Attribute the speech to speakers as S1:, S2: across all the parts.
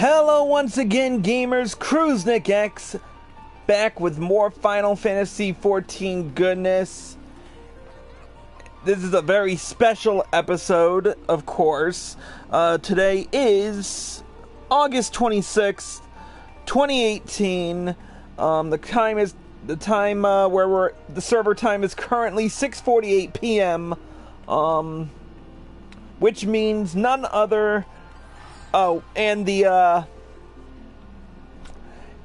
S1: Hello once again, gamers. Crusnik X back with more Final Fantasy XIV goodness. This is a very special episode, of course. Today is August 26th, 2018. The server time is currently 6:48 p.m. Which means none other. Oh, and the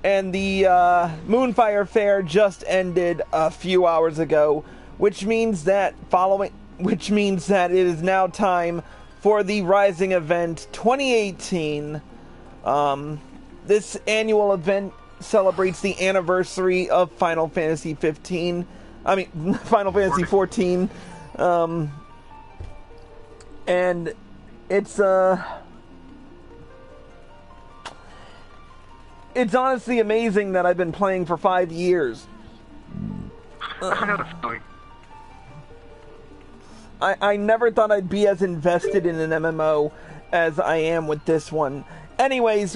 S1: Moonfire Fair just ended a few hours ago, which means that it is now time for the Rising event 2018. This annual event celebrates the anniversary of Final Fantasy 15. I mean, Final Fantasy 14. And it's honestly amazing that I've been playing for 5 years. I never thought I'd be as invested in an MMO as I am with this one. Anyways,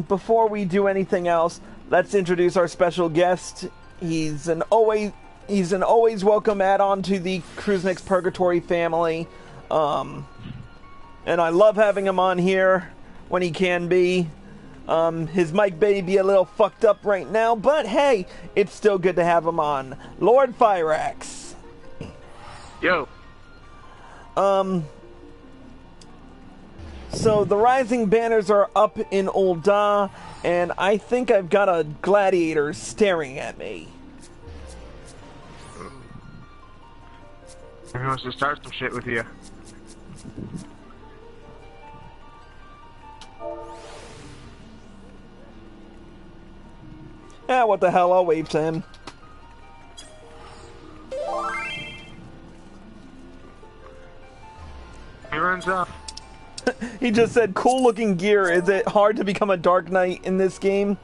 S1: before we do anything else, let's introduce our special guest. He's an always welcome add-on to the Crusnik's Purgatory family. And I love having him on here when he can be. His mic may be a little fucked up right now, but hey, it's still good to have him on. Lord Fyrax.
S2: Yo.
S1: So the Rising banners are up in Ul'dah, and I think I've got a gladiator staring at me.
S2: He wants to start some shit with you.
S1: Yeah, what the hell, I'll wave to him.
S2: He runs off.
S1: He just said, cool looking gear. Is it hard to become a Dark Knight in this game?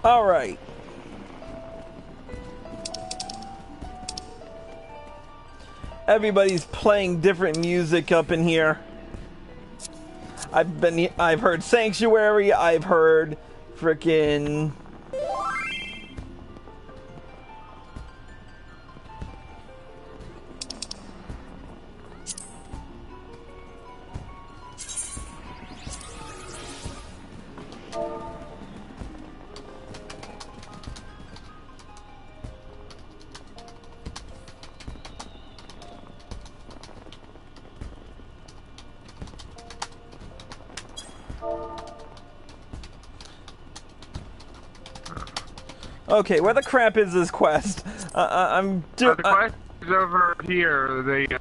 S1: Alright. Everybody's playing different music up in here. I've heard Sanctuary, I've heard frickin' okay, where the crap is this quest?
S2: The quest is over here. The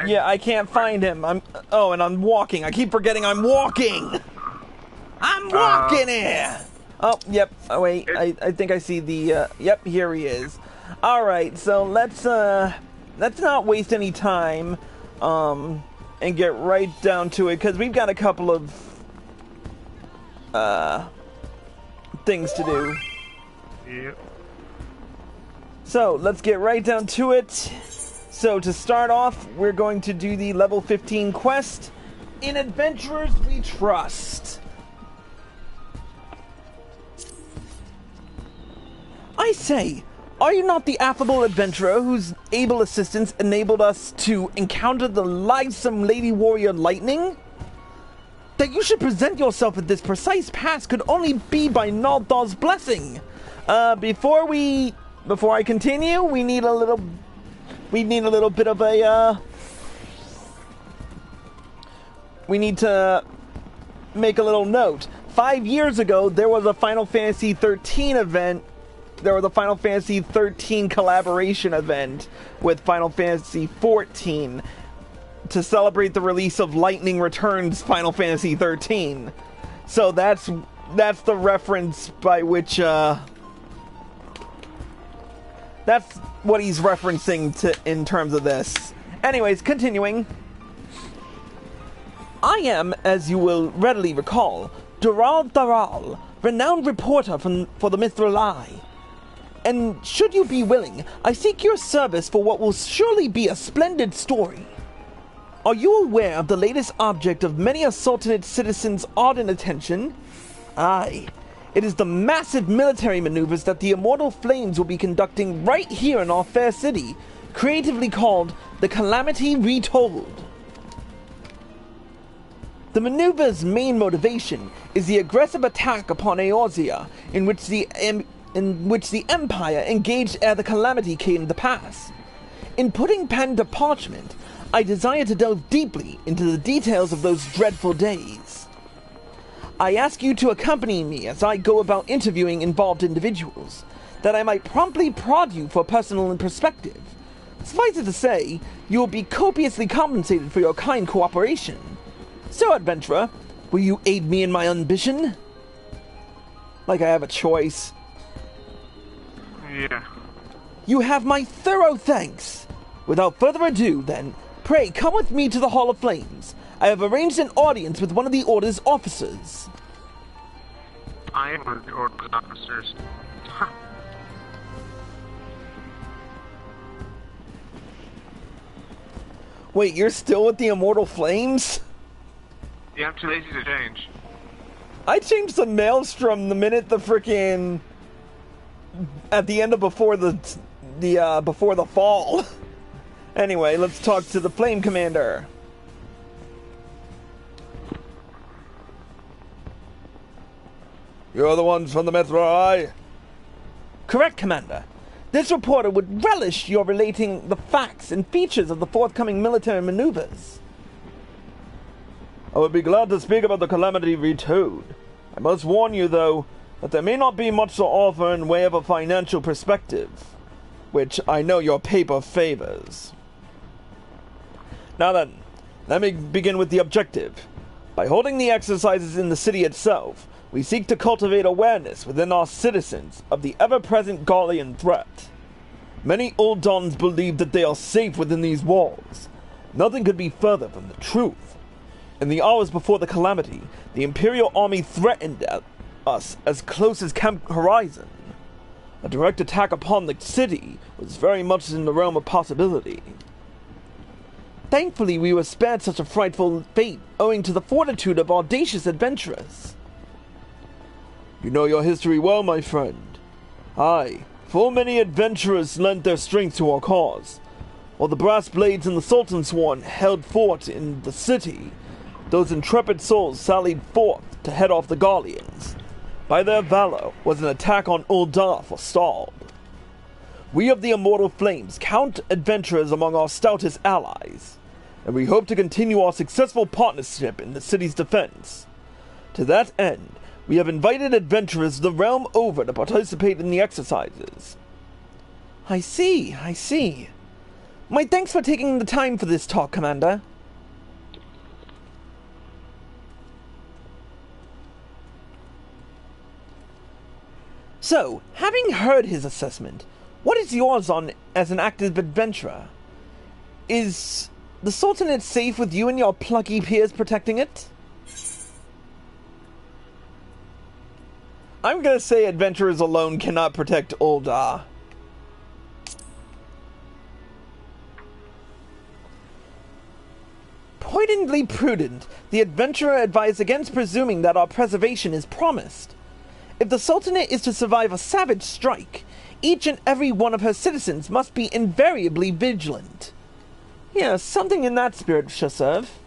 S1: Yeah, I can't find him. And I'm walking. I keep forgetting I'm walking. I'm walking here. Oh, yep. Oh wait, I think I see the. Yep, here he is. All right, so let's not waste any time, and get right down to it because we've got a couple of things to do.
S2: Yep.
S1: So let's get right down to it. So to start off, we're going to do the level 15 quest, In Adventurers We Trust. I say, are you not the affable adventurer whose able assistance enabled us to encounter the lightsome Lady Warrior Lightning? That you should present yourself at this precise pass could only be by Naldal's blessing. Before I continue, we need a little bit of a, we need to make a little note. 5 years ago, there was a Final Fantasy XIII event. There was a Final Fantasy XIII collaboration event with Final Fantasy XIV. To celebrate the release of Lightning Returns Final Fantasy XIII. So that's the reference by which, that's what he's referencing to in terms of this. Anyways, continuing. I am, as you will readily recall, Dural Daral, renowned reporter for the Mithril Eye. And should you be willing, I seek your service for what will surely be a splendid story. Are you aware of the latest object of many a Sultanate citizen's ardent attention? Aye, it is the massive military maneuvers that the Immortal Flames will be conducting right here in our fair city, creatively called the Calamity Retold. The maneuver's main motivation is the aggressive attack upon Eorzea, in which the Empire engaged ere the Calamity came to pass. In putting pen to parchment, I desire to delve deeply into the details of those dreadful days. I ask you to accompany me as I go about interviewing involved individuals, that I might promptly prod you for personal perspective. Suffice it to say, you will be copiously compensated for your kind cooperation. So, adventurer, will you aid me in my ambition? Like I have a choice.
S2: Yeah.
S1: You have my thorough thanks. Without further ado, then, pray come with me to the Hall of Flames. I have arranged an audience with one of the Order's officers.
S2: I am one of the Order's officers.
S1: Wait, you're still with the Immortal Flames?
S2: Yeah, I'm too lazy to change.
S1: I changed the Maelstrom the minute the frickin' at the end of before the fall. Anyway, let's talk to the Flame Commander. You're the ones from the Mithril Eye? Correct, Commander. This reporter would relish your relating the facts and features of the forthcoming military maneuvers. I would be glad to speak about the Calamity Retold. I must warn you, though, that there may not be much to offer in way of a financial perspective, which I know your paper favors. Now then, let me begin with the objective. By holding the exercises in the city itself, we seek to cultivate awareness within our citizens of the ever-present Gallian threat. Many Uldons believe that they are safe within these walls. Nothing could be further from the truth. In the hours before the calamity, the Imperial Army threatened us as close as Camp Horizon. A direct attack upon the city was very much in the realm of possibility. Thankfully, we were spared such a frightful fate owing to the fortitude of audacious adventurers. You know your history well, my friend. Aye, full many adventurers lent their strength to our cause. While the Brass Blades and the Sultan Sworn held fort in the city, those intrepid souls sallied forth to head off the Gallians. By their valor was an attack on Ul'dah forestalled. We of the Immortal Flames count adventurers among our stoutest allies, and we hope to continue our successful partnership in the city's defense. To that end, we have invited adventurers the realm over to participate in the exercises. I see. My thanks for taking the time for this talk, Commander. So, having heard his assessment, what is yours on as an active adventurer? Is the Sultanate safe with you and your plucky peers protecting it? I'm gonna say adventurers alone cannot protect Ul'dah. Pointedly prudent, the adventurer advised against presuming that our preservation is promised. If the Sultanate is to survive a savage strike, each and every one of her citizens must be invariably vigilant. Yes, something in that spirit shall serve.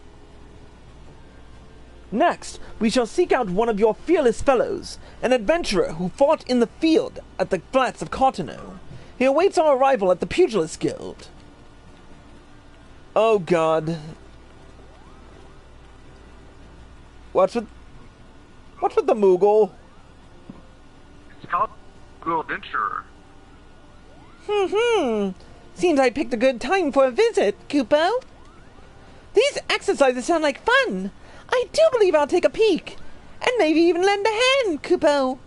S1: Next, we shall seek out one of your fearless fellows, an adventurer who fought in the field at the flats of Cartano. He awaits our arrival at the Pugilist Guild. Oh God. What's with the Moogle?
S2: It's called Google Adventurer.
S3: Seems I picked a good time for a visit, Kupo. These exercises sound like fun. I do believe I'll take a peek. And maybe even lend a hand, Kupo.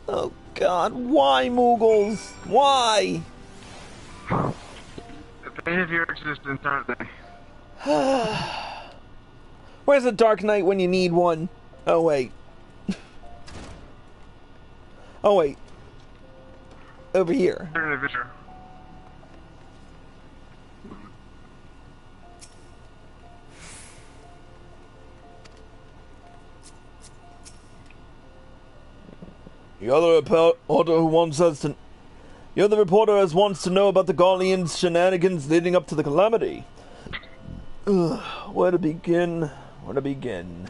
S1: Oh God, why Moogles? Why?
S2: The pain of your existence, aren't they?
S1: Where's the Dark Knight when you need one? Oh wait. Oh wait. Over here. You're the reporter who wants us to... You're the reporter who wants to know about the Guardians' shenanigans leading up to the calamity. Ugh, where to begin? Where to begin?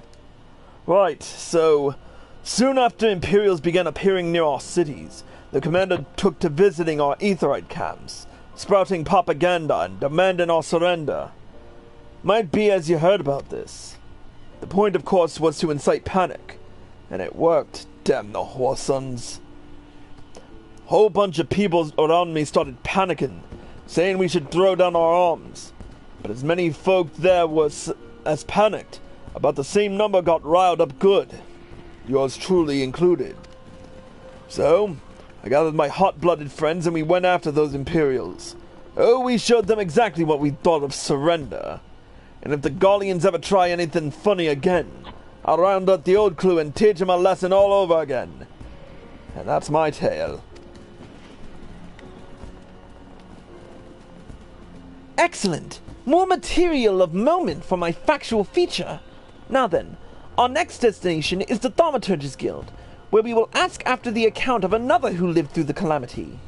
S1: Right, so... Soon after Imperials began appearing near our cities, the commander took to visiting our Aetherite camps, sprouting propaganda and demanding our surrender. Might be as you heard about this. The point, of course, was to incite panic. And it worked, damn the whoresons. Whole bunch of people around me started panicking, saying we should throw down our arms. But as many folk there was as panicked, about the same number got riled up good. Yours truly included. So, I gathered my hot-blooded friends and we went after those Imperials. Oh, we showed them exactly what we thought of surrender. And if the Gallians ever try anything funny again, I'll round up the old crew and teach them a lesson all over again. And that's my tale.
S3: Excellent! More material of moment for my factual feature. Now then, our next destination is the Thaumaturgist Guild, where we will ask after the account of another who lived through the calamity.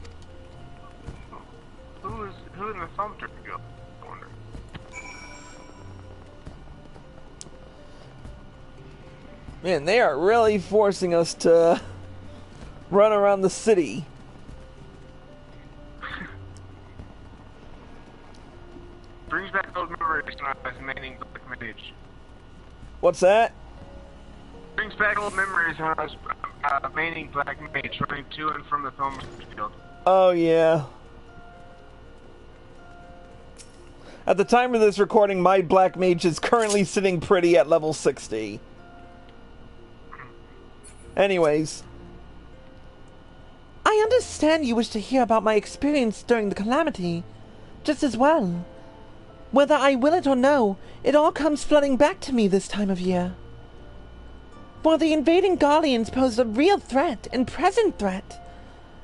S2: Who in the Thaumaturgist Guild? I wonder.
S1: Man, they are really forcing us to run around the city.
S2: Brings back old memories when I was maining Black Mage.
S1: What's that?
S2: Brings back old memories when I was maining Black Mage, running to and from the Thaumaturgist Guild.
S1: Oh, yeah. At the time of this recording, my Black Mage is currently sitting pretty at level 60. Anyways.
S3: I understand you wish to hear about my experience during the calamity, just as well. Whether I will it or no, it all comes flooding back to me this time of year. While the invading Guardians posed a real threat and present threat,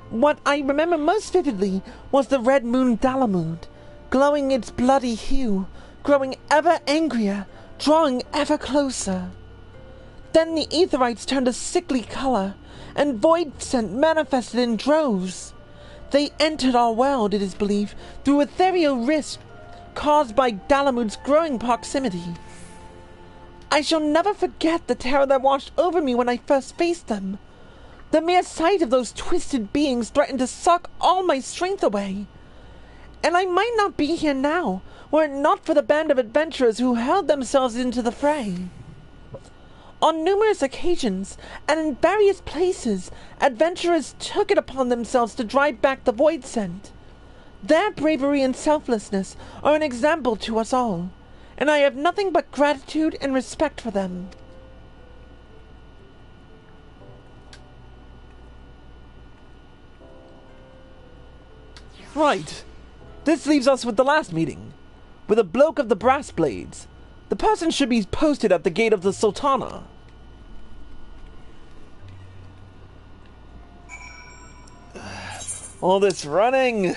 S3: what I remember most vividly was the red moon Dalamud, glowing its bloody hue, growing ever angrier, drawing ever closer. Then the Aetherites turned a sickly color, and void scent manifested in droves. They entered our world, it is believed, through ethereal rift caused by Dalamud's growing proximity. I shall never forget the terror that washed over me when I first faced them. The mere sight of those twisted beings threatened to suck all my strength away. And I might not be here now, were it not for the band of adventurers who hurled themselves into the fray. On numerous occasions, and in various places, adventurers took it upon themselves to drive back the void scent. Their bravery and selflessness are an example to us all, and I have nothing but gratitude and respect for them.
S1: Right. This leaves us with the last meeting, with a bloke of the brass blades. The person should be posted at the gate of the Sultana. All this running.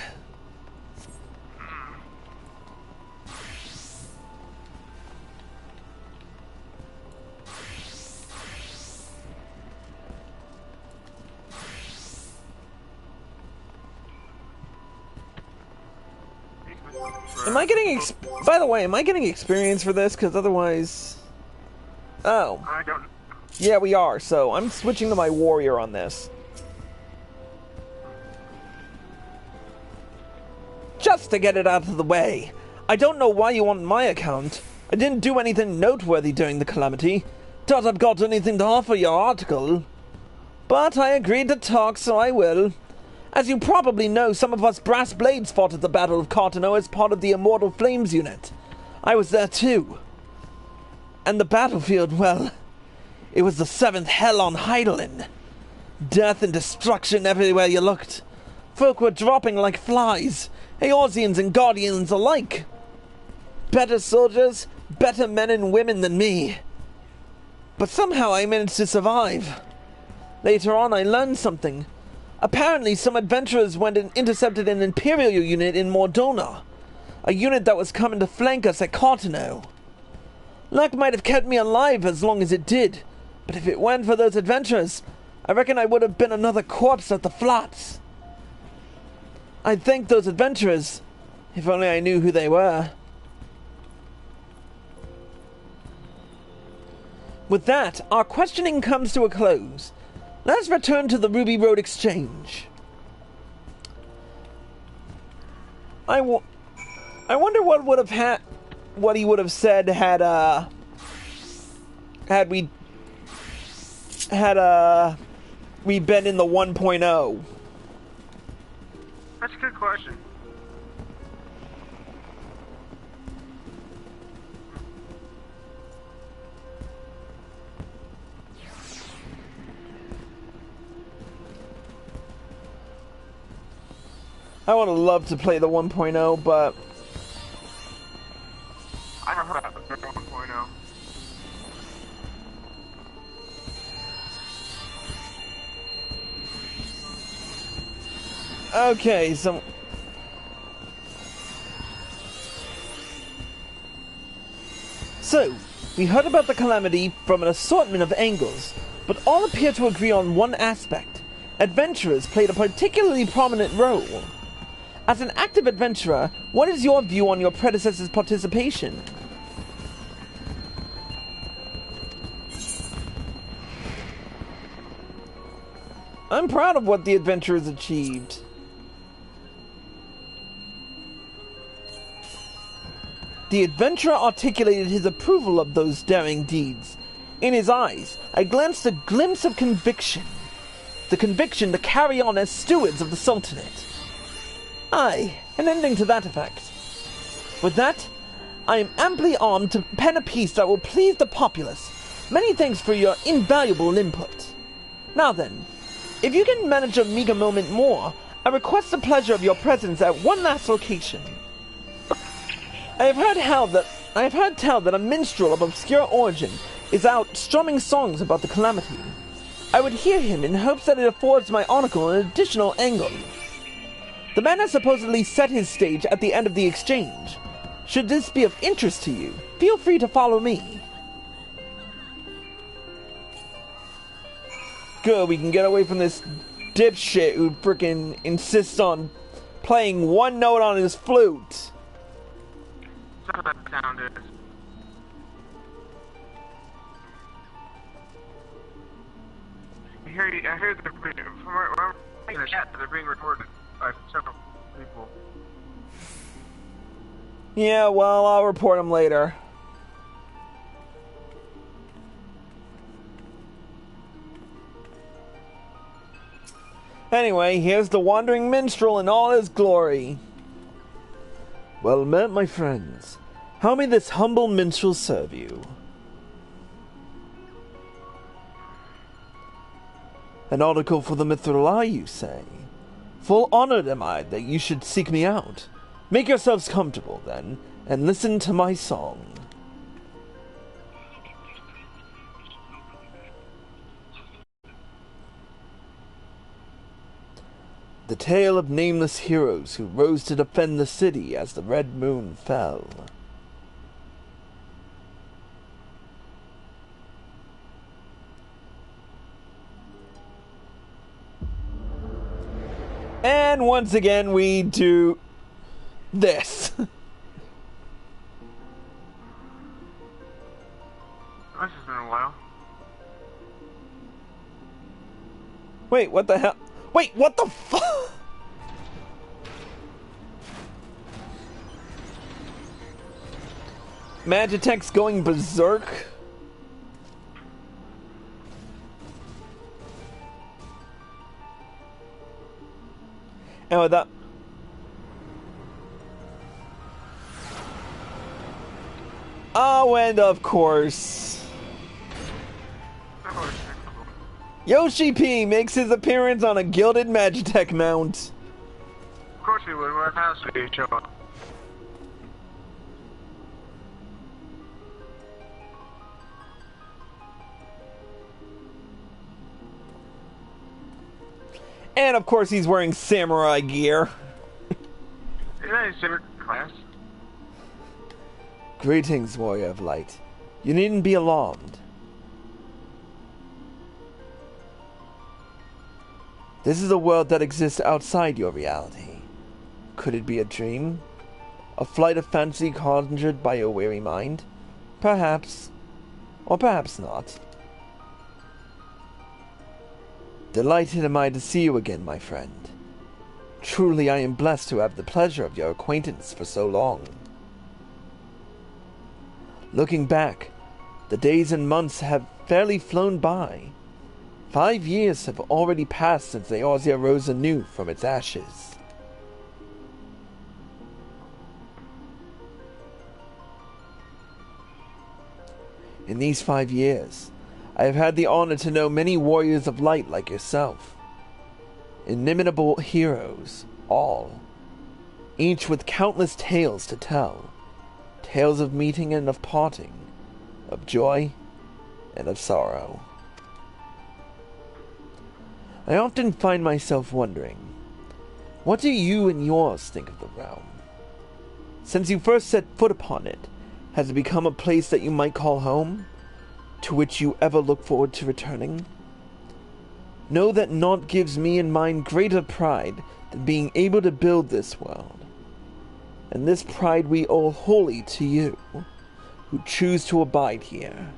S1: Am I getting by the way, am I getting experience for this? Because otherwise... Oh.
S2: I don't...
S1: Yeah, we are. So I'm switching to my warrior on this. Just to get it out of the way. I don't know why you want my account. I didn't do anything noteworthy during the calamity. Doubt I've got anything to offer your article. But I agreed to talk, so I will. As you probably know, some of us brass blades fought at the Battle of Cartano as part of the Immortal Flames unit. I was there too.
S3: And the battlefield, well, it was the seventh hell on Heidelin. Death and destruction everywhere you looked. Folk were dropping like flies, Eorzeans and Guardians alike. Better soldiers, better men and women than me. But somehow I managed to survive. Later on, I learned something. Apparently, some adventurers went and intercepted an Imperial unit in Mordona. A unit that was coming to flank us at Cartano. Luck might have kept me alive as long as it did, but if it weren't for those adventurers, I reckon I would have been another corpse at the flats. I'd thank those adventurers, if only I knew who they were. With that, our questioning comes to a close. Let's return to the Ruby Road Exchange. I wonder what would have what he would have said had we been in the 1.0.
S2: That's a good question.
S1: I would have loved to play the 1.0, but
S2: I never heard of the 1.0.
S1: okay, so we heard about the calamity from an assortment of angles, but all appear to agree on one aspect. Adventurers played a particularly prominent role. As an active adventurer, what is your view on your predecessor's participation? I'm proud of what the adventurers achieved. The adventurer articulated his approval of those daring deeds. In his eyes, I glanced a glimpse of conviction. The conviction to carry on as stewards of the Sultanate. Aye, an ending to that effect. With that, I am amply armed to pen a piece that will please the populace. Many thanks for your invaluable input. Now then, if you can manage a meager moment more, I request the pleasure of your presence at one last location. I have heard tell that a minstrel of obscure origin is out strumming songs about the calamity. I would hear him in hopes that it affords my article an additional angle. The man has supposedly set his stage at the end of the exchange. Should this be of interest to you, feel free to follow me. Good, we can get away from this dipshit who frickin' insists on playing one note on his flute.
S2: That's what that sound is. I hear from where I'm in the chat that they're being recorded by several people.
S1: Yeah, well, I'll report him later. Anyway, here's the wandering minstrel in all his glory. Well met, my friends. How may this humble minstrel serve you? An article for the Mithril Eye, you say? Full honored am I that you should seek me out. Make yourselves comfortable, then, and listen to my song. The tale of nameless heroes who rose to defend the city as the red moon fell. And once again, we do this.
S2: This has been a while.
S1: Wait, what the hell? Wait, what the fuck? Magitech's going berserk? And with that... Oh, and of course, Yoshi P makes his appearance on a gilded Magitech mount.
S2: Of course he would. What else would he show up?
S1: And of course he's wearing samurai gear.
S2: Isn't that his favorite class?
S1: Greetings, Warrior of Light. You needn't be alarmed. This is a world that exists outside your reality. Could it be a dream? A flight of fantasy conjured by your weary mind? Perhaps. Or perhaps not. Delighted am I to see you again, my friend. Truly I am blessed to have the pleasure of your acquaintance for so long. Looking back, the days and months have fairly flown by. 5 years have already passed since Eorzea rose anew from its ashes. In these 5 years, I have had the honor to know many warriors of light like yourself. Inimitable heroes, all. Each with countless tales to tell. Tales of meeting and of parting. Of joy and of sorrow. I often find myself wondering, what do you and yours think of the realm? Since you first set foot upon it, has it become a place that you might call home? To which you ever look forward to returning? Know that naught gives me and mine greater pride than being able to build this world. And this pride we owe wholly to you, who choose to abide here.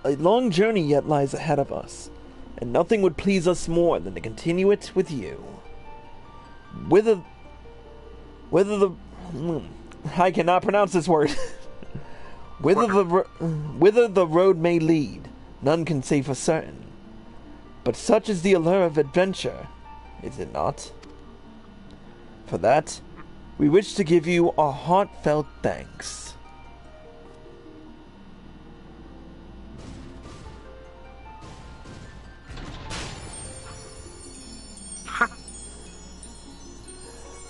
S1: A long journey yet lies ahead of us, and nothing would please us more than to continue it with you. I cannot pronounce this word. Whither the road may lead, none can say for certain. But such is the allure of adventure, is it not? For that, we wish to give you our heartfelt thanks.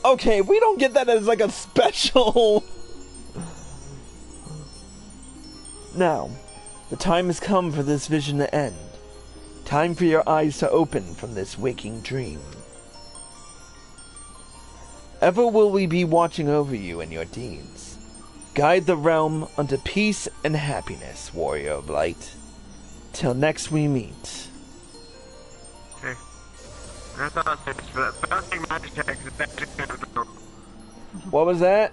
S1: Okay, we don't get that as like a special... Now, the time has come for this vision to end. Time for your eyes to open from this waking dream. Ever will we be watching over you and your deeds. Guide the realm unto peace and happiness, Warrior of Light. Till next we meet.
S2: Okay. I thought it was bouncing Magitech is actually kind of dope.
S1: What was that?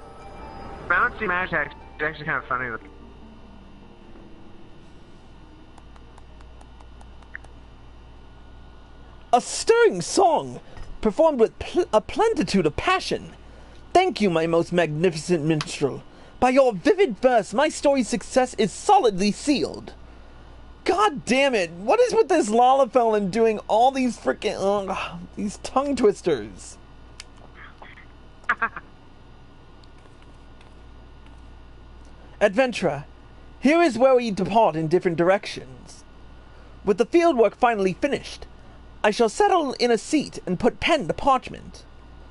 S2: Bouncing Magitech is actually kind of funny.
S1: A stirring song, performed with a plenitude of passion. Thank you, my most magnificent minstrel. By your vivid verse, my story's success is solidly sealed. God damn it, what is with this Lalafell doing all these frickin' these tongue twisters? Adventurer, here is where we depart in different directions. With the fieldwork finally finished, I shall settle in a seat and put pen to parchment.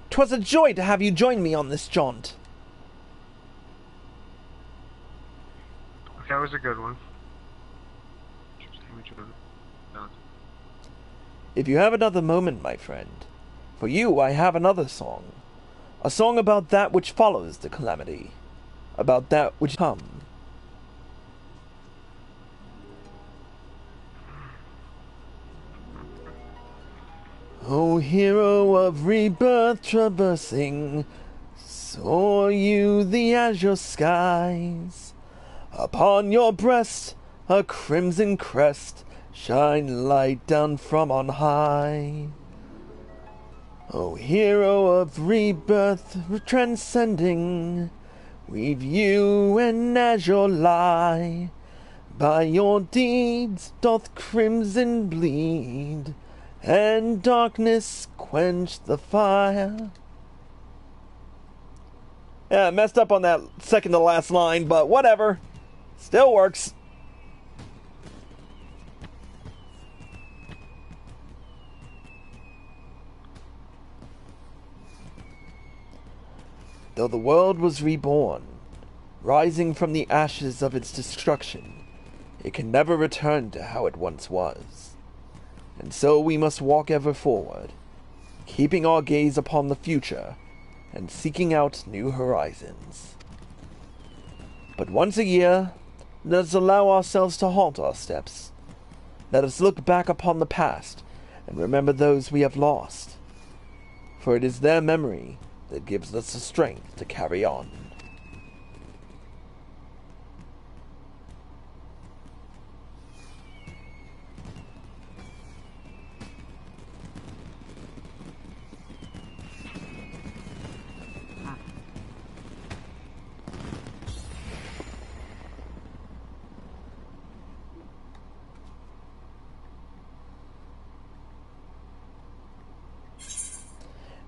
S1: 'Twas a joy to have you join me on this jaunt.
S2: That was a good one.
S1: If you have another moment, my friend, for you I have another song. A song about that which follows the calamity. About that which come. O hero of rebirth traversing, soar you the azure skies. Upon your breast a crimson crest, shine light down from on high. O hero of rebirth transcending, weave you an azure lie. By your deeds doth crimson bleed, and darkness quench the fire. Yeah, messed up on that second to last line, but whatever. Still works. Though the world was reborn, rising from the ashes of its destruction, it can never return to how it once was. And so we must walk ever forward, keeping our gaze upon the future and seeking out new horizons. But once a year, let us allow ourselves to halt our steps. Let us look back upon the past and remember those we have lost, for it is their memory that gives us the strength to carry on.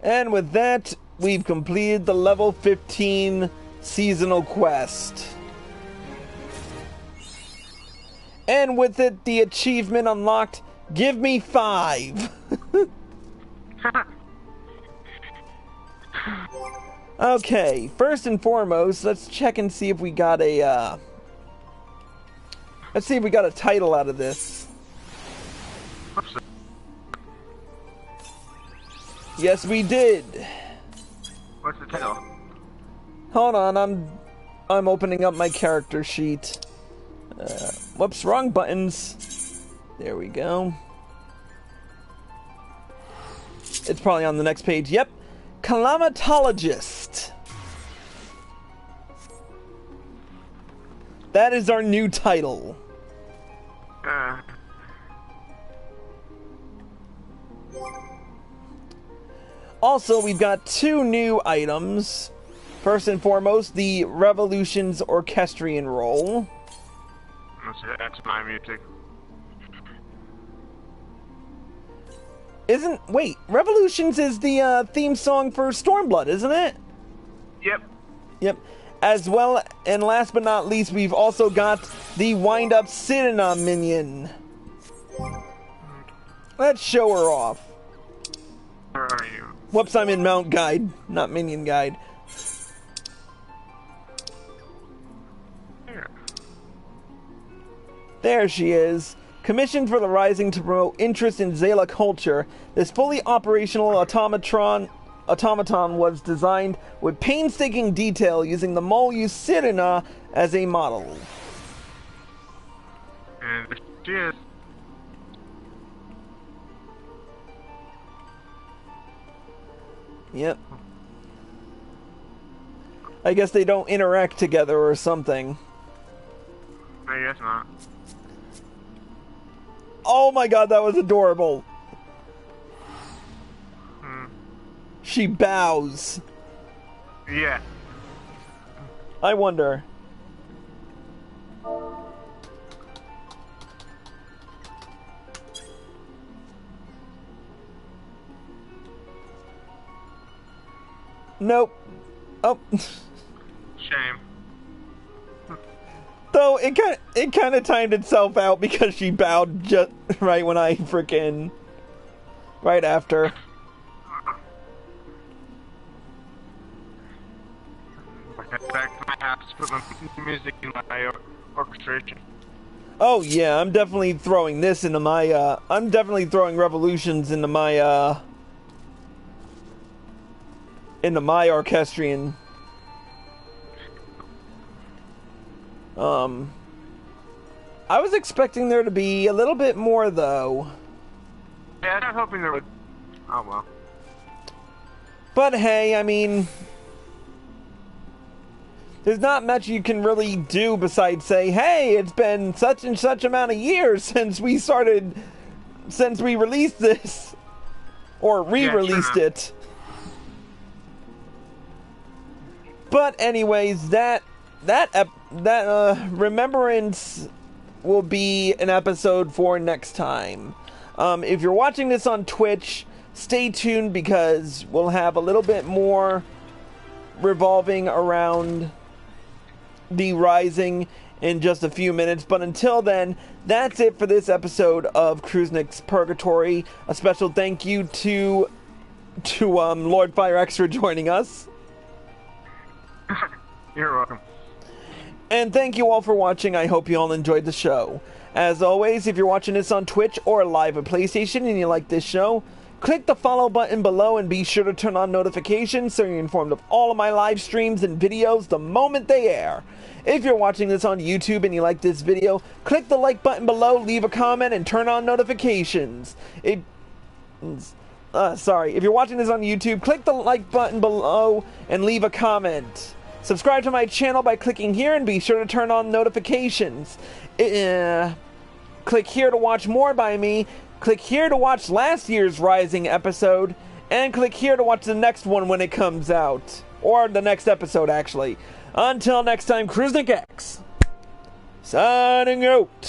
S1: And with that, we've completed the level 15 seasonal quest. And with it, the achievement unlocked, give me 5. Okay, first and foremost, let's check and see if we got a, let's see if we got a title out of this. Yes, we did.
S2: What's the title?
S1: Hold on, I'm opening up my character sheet. Whoops, wrong buttons. There we go. It's probably on the next page. Yep. Calamitologist. That is our new title. Also, we've got 2 new items. First and foremost, the Revolution's Orchestrion role.
S2: That's my music.
S1: Wait, Revolutions is the theme song for Stormblood, isn't it?
S2: Yep.
S1: Yep. As well, and last but not least, we've also got the Wind-Up Sidina minion. Let's show her off.
S2: Where are you?
S1: Whoops, I'm in Mount Guide, not Minion Guide.
S2: Here.
S1: There she is. Commissioned for the Rising to promote interest in Zala culture, this fully operational automaton was designed with painstaking detail using the Molu Sidina as a model.
S2: And there she is.
S1: Yep. I guess they don't interact together or something.
S2: I guess not.
S1: Oh my god, that was adorable. She bows.
S2: Yeah.
S1: I wonder. Nope. Oh.
S2: Shame.
S1: Though it kind of timed itself out because she bowed just right when I frickin' right after.
S2: Back to my house, put my music in my orchestration.
S1: Oh yeah, I'm definitely throwing this into my I'm definitely throwing Revolutions into my orchestrion. I was expecting there to be a little bit more though.
S2: Yeah, I was hoping there would. Oh well.
S1: But hey, I mean, there's not much you can really do besides say, hey, it's been such and such amount of years since we released this. Or re-released it. But anyways, that remembrance will be an episode for next time. If you're watching this on Twitch, stay tuned because we'll have a little bit more revolving around the Rising in just a few minutes. But until then, that's it for this episode of Crusnik's Purgatory. A special thank you to Lord Fire X for joining us.
S2: You're welcome.
S1: And thank you all for watching. I hope you all enjoyed the show. As always, if you're watching this on Twitch or live at PlayStation and you like this show, click the follow button below and be sure to turn on notifications so you're informed of all of my live streams and videos the moment they air. If you're watching this on YouTube and you like this video, click the like button below, leave a comment, and turn on notifications. If you're watching this on YouTube, click the like button below and leave a comment. Subscribe to my channel by clicking here and be sure to turn on notifications. Click here to watch more by me. Click here to watch last year's Rising episode. And click here to watch the next one when it comes out. Or the next episode, actually. Until next time, Crusnik X, signing out.